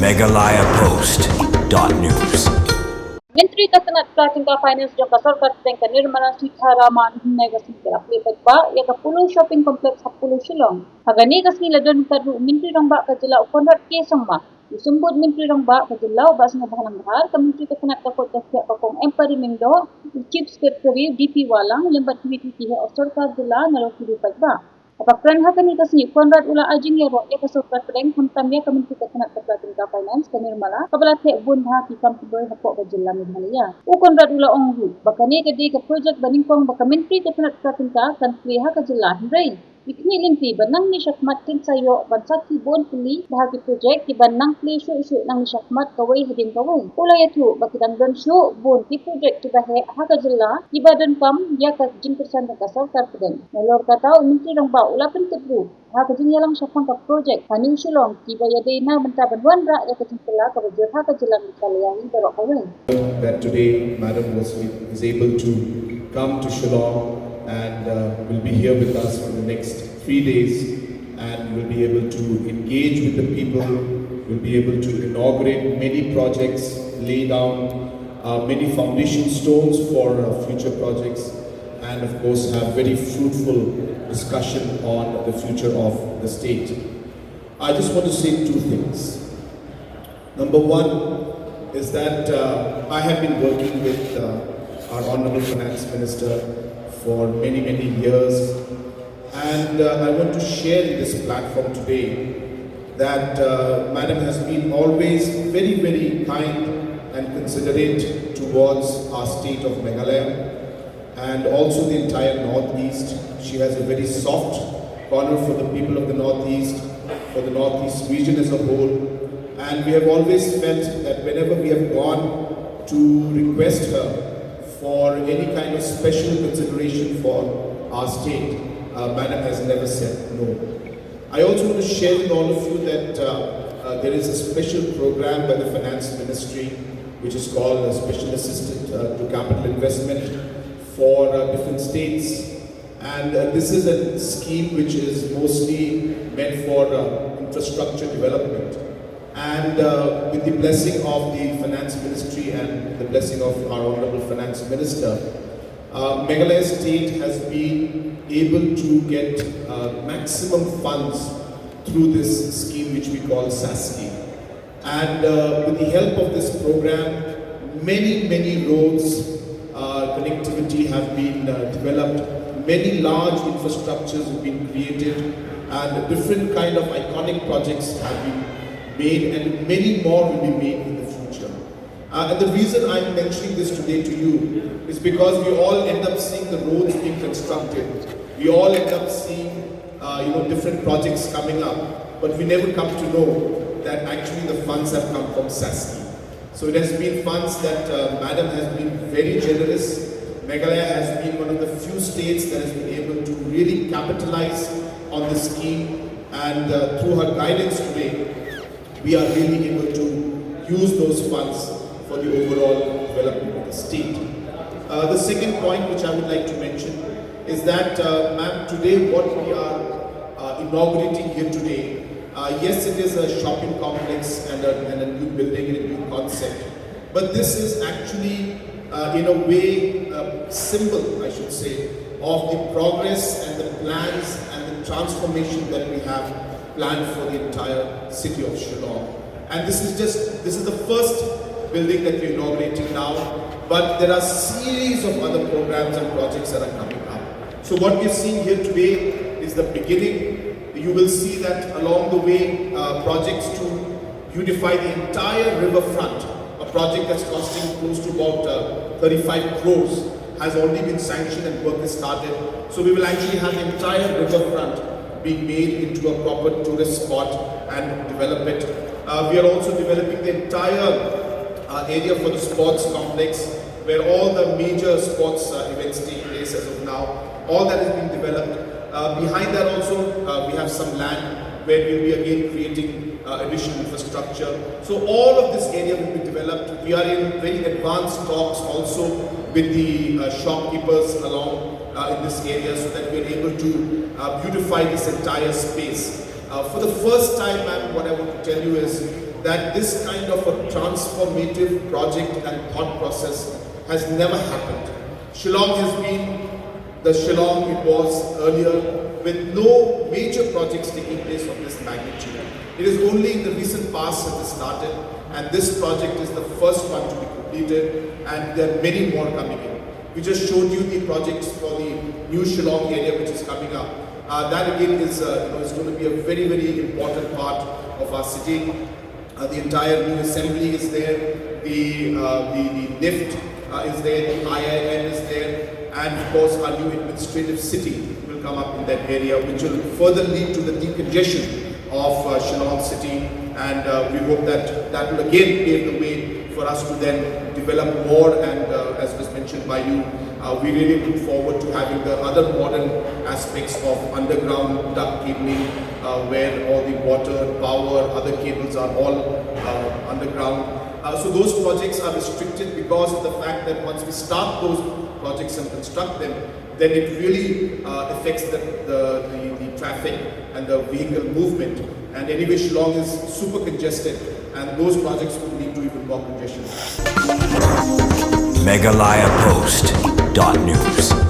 MeghalayaPost.news. Myntri Tnad Pla Tyngka Finance jangka Sarkar Tyngka Nirmala Sitharaman Tyngka Ïaka Polo Shopping Complex Polo Shillong. Hagani kasni ladon kadu Myntri Nongbah Kajila Konrad Kesongma. Disumbut Myntri Nongbah Kajila bas nga bahalang bahar ka Myntri Tnad Pla Pakong Enquiries Mingdo Chief Secretary DP Walang lembat committee of Sarkar Jila naloki ba. Apakran hakani kasni Konrad ula ajing yaro ya kasukar prank huntam ya Myntri Tnad Pla Tyngka Finance kanirmala kabalathe bun ha ki kampudoy hapo ka jilla Meghalaya. U Konrad ula ongru bakani kadi ka project baningkong baka Myntri Tnad Pla Tyngka kan priha ka jilla hindray. Ikni linti banang ni syakmat kin sayo bansaki Wan Plie bahagi project di banang Plie isu nang ni syakmat kawai hadin kawai. Ula yatu bakidang don syu bun ki project kibahe haka jilla di badan kam ya ka jingkersan ka sarkar pedang. Nalor katau Myntri Nongbah ula pentebru haka jinyalang syakang ka project Haning Shillong kibaya dayna benta banwan ra ya ka jingkela ka bajur haka jilla Meghalaya barok kawai. That today Madam is able to come to Shillong and will be here with us for the next 3 days and will be able to engage with the people, will be able to inaugurate many projects, lay down many foundation stones for future projects, and of course have very fruitful discussion on the future of the state. I just want to say 2 things. Number one is that I have been working with our Honorable Finance Minister for many years, and I want to share in this platform today that Madam has been always very kind and considerate towards our state of Meghalaya and also the entire Northeast. She has a very soft corner for the people of the Northeast, for the Northeast region as a whole, and we have always felt that whenever we have gone to request her for any kind of special consideration for our state, Madam has never said no. I also want to share with all of you that there is a special program by the Finance Ministry which is called a Special Assistant to Capital Investment for different states, and this is a scheme which is mostly meant for infrastructure development. And with the blessing of the Finance Ministry and the blessing of our Honorable Finance Minister, Meghalaya State has been able to get maximum funds through this scheme which we call SASCI. And with the help of this program, many roads, connectivity have been developed, many large infrastructures have been created, and different kind of iconic projects have been made, and many more will be made in the future. And the reason I'm mentioning this today to you is because we all end up seeing the roads being constructed. We all end up seeing different projects coming up, but we never come to know that actually the funds have come from SASCI. So it has been funds that Madam has been very generous. Meghalaya has been one of the few states that has been able to really capitalize on the scheme, and through her guidance today, we are really able to use those funds for the overall development of the state. The second point which I would like to mention is that, ma'am, today what we are inaugurating here today, yes, it is a shopping complex and a new building and a new concept, but this is actually in a way symbol, I should say, of the progress and the plans and the transformation that we have planned for the entire city of Shillong. And this is the first building that we're inaugurating now, but there are series of other programs and projects that are coming up. So what we're seeing here today is the beginning. You will see that along the way, projects to beautify the entire riverfront, a project that's costing close to about 35 crores, has already been sanctioned and work has started. So we will actually have the entire riverfront being made into a proper tourist spot and develop it. We are also developing the entire area for the sports complex, where all the major sports events take place as of now. All that is being developed. Behind that also, we have some land where we will be again creating additional infrastructure. So all of this area will be developed. We are in very advanced talks also with the shopkeepers along in this area, so that we are able to beautify this entire space. For the first time, ma'am, what I want to tell you is that this kind of a transformative project and thought process has never happened. Shillong has been the Shillong it was earlier, with no major projects taking place of this magnitude. It is only in the recent past that it started, and this project is the first one to be completed, and there are many more coming in. We just showed you the projects for the new Shillong area which is coming up. That again is, is going to be a very, very important part of our city. The entire new assembly is there, the NIFT is there, the IIM is there, and of course our new administrative city will come up in that area, which will further lead to the decongestion of Shillong city, and we hope that that will again pave the way for us to then develop more, and as was mentioned by you, we really look forward to having the other modern aspects of underground duct cabling, where all the water, power, other cables are all underground. So those projects are restricted because of the fact that once we start those projects and construct them, then it really affects the traffic and the vehicle movement. And anyway, Shillong is super congested, and those projects would lead to even more congestion. MeghalayaPost.news